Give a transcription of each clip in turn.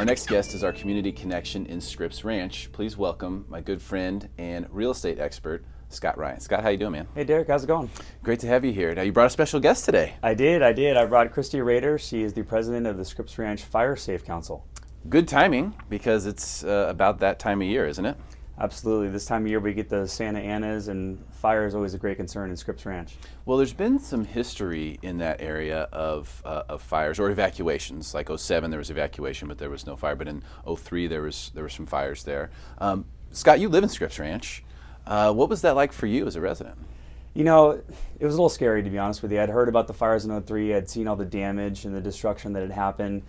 Our next guest is our community connection in Scripps Ranch. Please welcome my good friend and real estate expert, Scott Ryan. Scott, how you doing, man? Hey, Derek, how's it going? Great to have you here. Now, you brought a special guest today. I did. I brought Christy Rader. She is the president of the Scripps Ranch Fire Safe Council. Good timing, because it's about that time of year, isn't it? Absolutely. This time of year we get the Santa Anas, and fire is always a great concern in Scripps Ranch. Well, there's been some history in that area of fires or evacuations. Like '07, there was evacuation, but there was no fire. But in '03, there were some fires there. Scott, you live in Scripps Ranch. What was that like for you as a resident? You know, it was a little scary, to be honest with you. I'd heard about the fires in '03. I'd seen all the damage and the destruction that had happened.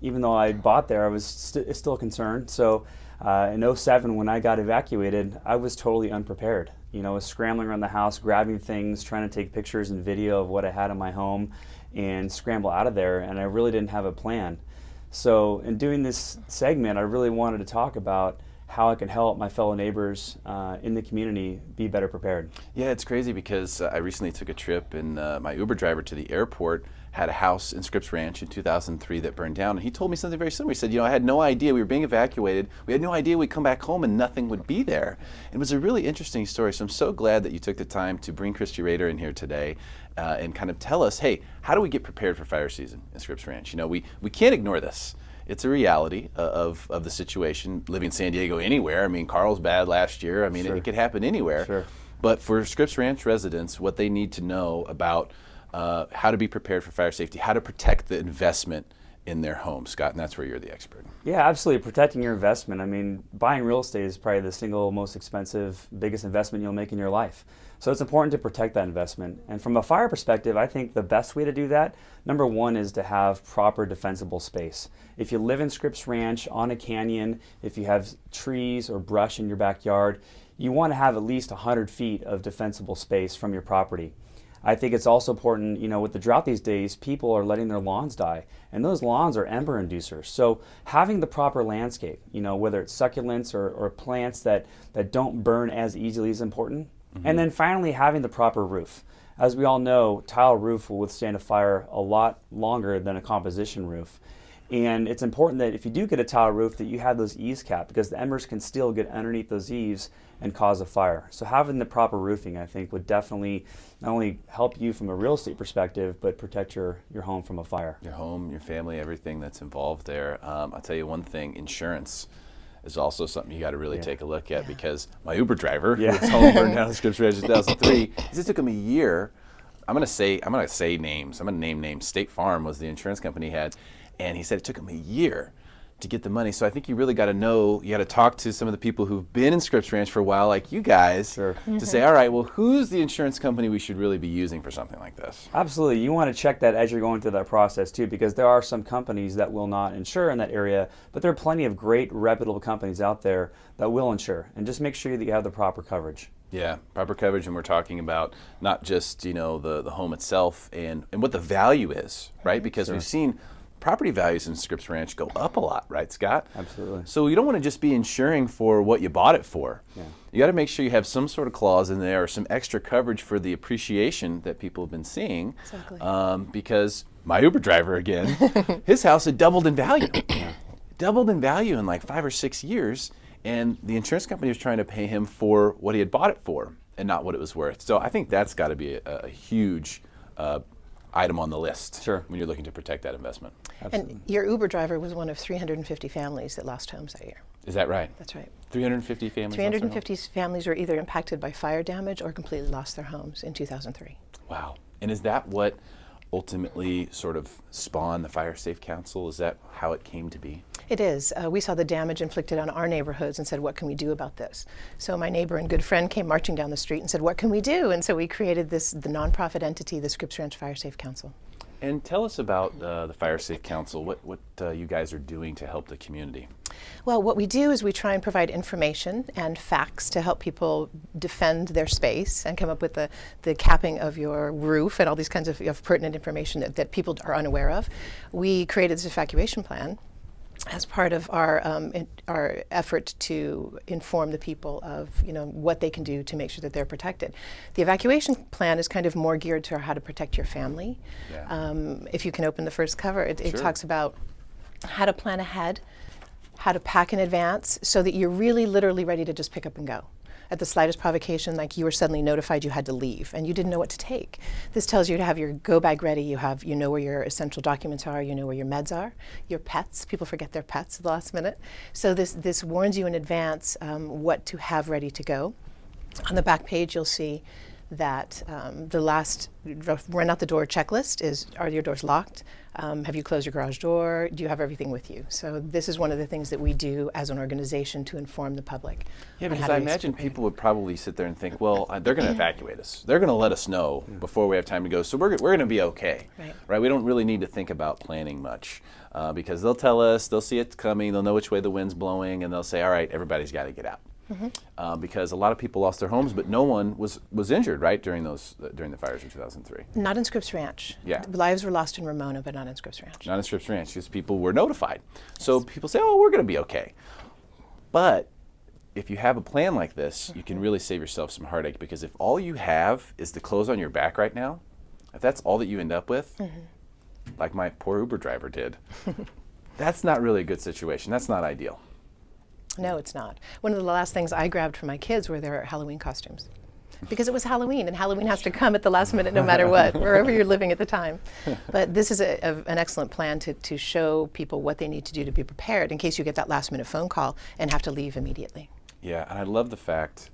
Even though I bought there, I was still concerned. So in '07, when I got evacuated, I was totally unprepared. You know, I was scrambling around the house, grabbing things, trying to take pictures and video of what I had in my home and scramble out of there, and I really didn't have a plan. So in doing this segment, I really wanted to talk about how I can help my fellow neighbors in the community be better prepared. Yeah, it's crazy because I recently took a trip, and my Uber driver to the airport had a house in Scripps Ranch in 2003 that burned down, and he told me something very similar. He said, you know, I had no idea we were being evacuated. We had no idea we'd come back home and nothing would be there. It was a really interesting story, so I'm so glad that you took the time to bring Christy Rader in here today and kind of tell us, hey, how do we get prepared for fire season in Scripps Ranch? You know, we can't ignore this. It's a reality of the situation. Living in San Diego, anywhere. I mean, Carl's bad last year. I mean, Sure. it could happen anywhere. Sure. But for Scripps Ranch residents, what they need to know about how to be prepared for fire safety, how to protect the investment in their home, Scott, and that's where you're the expert. Yeah, absolutely. Protecting your investment. I mean, buying real estate is probably the single most expensive, biggest investment you'll make in your life. So it's important to protect that investment. And from a fire perspective, I think the best way to do that, number one, is to have proper defensible space. If you live in Scripps Ranch on a canyon, if you have trees or brush in your backyard, you want to have at least 100 feet of defensible space from your property. I think it's also important, you know, with the drought these days, people are letting their lawns die, and those lawns are ember inducers. So having the proper landscape, you know, whether it's succulents or plants that don't burn as easily is important. Mm-hmm. And then finally, having the proper roof. As we all know, tile roof will withstand a fire a lot longer than a composition roof. And it's important that if you do get a tile roof that you have those eaves capped, because the embers can still get underneath those eaves and cause a fire. So having the proper roofing, I think, would definitely not only help you from a real estate perspective, but protect your home from a fire. Your home, your family, everything that's involved there. I'll tell you one thing, insurance is also something you got to really take a look at, because my Uber driver, whose home burned down in Scripps Ranch in 2003, it took him a year. I'm going to say names. I'm going to name names. State Farm was the insurance company he had. And he said it took him a year to get the money. So I think you really got to know, you got to talk to some of the people who've been in Scripps Ranch for a while, like you guys, Sure. to say, all right, well, who's the insurance company we should really be using for something like this? Absolutely. You want to check that as you're going through that process too, because there are some companies that will not insure in that area, but there are plenty of great reputable companies out there that will insure. And just make sure that you have the proper coverage. Yeah, proper coverage, and we're talking about not just, you know, the home itself and what the value is, right? Because we've seen property values in Scripps Ranch go up a lot, right, Scott? Absolutely. So you don't want to just be insuring for what you bought it for. Yeah. You got to make sure you have some sort of clause in there or some extra coverage for the appreciation that people have been seeing. Exactly. Because my Uber driver, again, his house had doubled in value. Doubled in value in like 5 or 6 years, and the insurance company was trying to pay him for what he had bought it for and not what it was worth. So I think that's got to be a huge item on the list. Sure. When you're looking to protect that investment. Absolutely. And your Uber driver was one of 350 families that lost homes that year. Is that right? That's right. 350 families? 350 families were either impacted by fire damage or completely lost their homes in 2003. Wow. And is that what ultimately sort of spawned the Fire Safe Council? Is that how it came to be? It is. We saw the damage inflicted on our neighborhoods and said, what can we do about this? So my neighbor and good friend came marching down the street and said, what can we do? And so we created the nonprofit entity, the Scripps Ranch Fire Safe Council. And tell us about the Fire Safe Council, what you guys are doing to help the community. Well, what we do is we try and provide information and facts to help people defend their space and come up with the capping of your roof and all these kinds of pertinent information that people are unaware of. We created this evacuation plan as part of our effort to inform the people of what they can do to make sure that they're protected. The evacuation plan is kind of more geared to how to protect your family. Yeah. If you can open the first cover, it Sure. talks about how to plan ahead, how to pack in advance so that you're really literally ready to just pick up and go. At the slightest provocation, like you were suddenly notified you had to leave and you didn't know what to take. This tells you to have your go bag ready. You know where your essential documents are. You know where your meds are. Your pets. People forget their pets at the last minute. So this warns you in advance what to have ready to go. On the back page, you'll see that the last run out the door checklist is: are your doors locked? Have you closed your garage door? Do you have everything with you? So this is one of the things that we do as an organization to inform the public. Yeah, because I imagine people would probably sit there and think, well, they're going to evacuate us. They're going to let us know before we have time to go, so we're going to be okay. Right? We don't really need to think about planning much because they'll tell us, they'll see it coming, they'll know which way the wind's blowing, and they'll say, all right, everybody's got to get out. Because a lot of people lost their homes, but no one was injured, right, during the fires in 2003. Not in Scripps Ranch. Yeah. Lives were lost in Ramona, but not in Scripps Ranch. Not in Scripps Ranch, because people were notified. So people say, oh, we're going to be okay. But if you have a plan like this, you can really save yourself some heartache, because if all you have is the clothes on your back right now, if that's all that you end up with, like my poor Uber driver did, that's not really a good situation. That's not ideal. No, it's not. One of the last things I grabbed for my kids were their Halloween costumes. Because it was Halloween, and Halloween has to come at the last minute no matter what, wherever you're living at the time. But this is an excellent plan to show people what they need to do to be prepared in case you get that last minute phone call and have to leave immediately. Yeah, and I love the fact,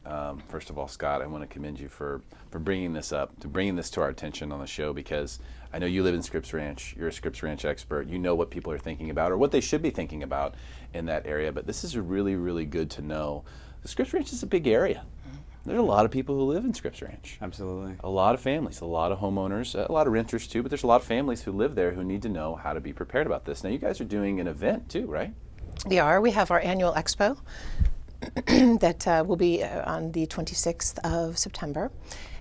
first of all, Scott, I want to commend you for bringing this up, bringing this to our attention on the show, because I know you live in Scripps Ranch. You're a Scripps Ranch expert. You know what people are thinking about or what they should be thinking about in that area. But this is really, really good to know. The Scripps Ranch is a big area. There's a lot of people who live in Scripps Ranch. Absolutely. A lot of families, a lot of homeowners, a lot of renters too, but there's a lot of families who live there who need to know how to be prepared about this. Now, you guys are doing an event too, right? We are. We have our annual expo that will be on the 26th of September.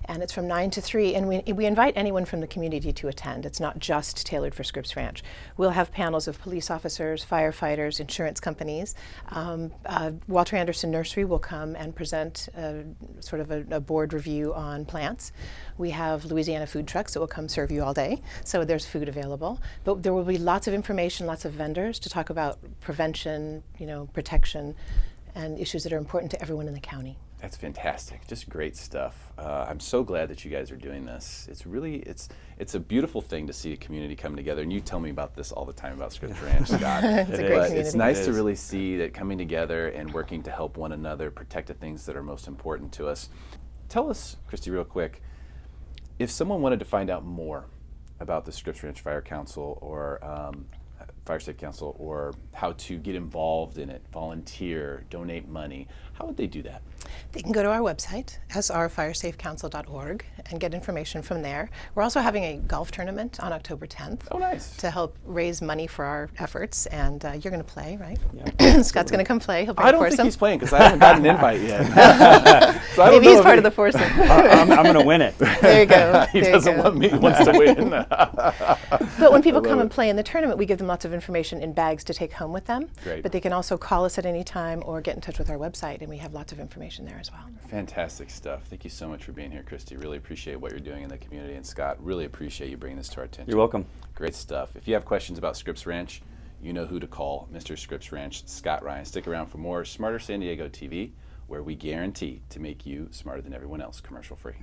And it's from 9 to 3, and we invite anyone from the community to attend. It's not just tailored for Scripps Ranch. We'll have panels of police officers, firefighters, insurance companies. Walter Anderson Nursery will come and present sort of a board review on plants. We have Louisiana food trucks that will come serve you all day, so there's food available. But there will be lots of information, lots of vendors to talk about prevention, protection, and issues that are important to everyone in the county. That's fantastic. Just great stuff. I'm so glad that you guys are doing this. It's really, it's a beautiful thing to see a community come together. And you tell me about this all the time about Scripps Ranch, Scott. It's a great but community. it's nice to really see that coming together and working to help one another protect the things that are most important to us. Tell us, Christy, real quick, if someone wanted to find out more about the Scripps Ranch Fire Council or Fire Safe Council, or how to get involved in it, volunteer, donate money, how would they do that? They can go to our website, srfiresafecouncil.org, and get information from there. We're also having a golf tournament on October 10th. Oh, nice. To help raise money for our efforts, and you're going to play, right? Yeah. Scott's going to come play. He'll bring I a don't think foursome. he's playing because I haven't gotten an invite yet. So I don't Maybe know he's if part of the foursome. I'm going to win it. There you go. He There you doesn't go. want me. He wants to win. But when people come and play in the tournament, we give them lots of information in bags to take home with them. Great. But they can also call us at any time or get in touch with our website, and we have lots of information there as well. Fantastic stuff. Thank you so much for being here, Christy. Really appreciate what you're doing in the community. And Scott, really appreciate you bringing this to our attention. You're welcome. Great stuff. If you have questions about Scripps Ranch, you know who to call, Mr. Scripps Ranch, Scott Ryan. Stick around for more Smarter San Diego TV, where we guarantee to make you smarter than everyone else, commercial free.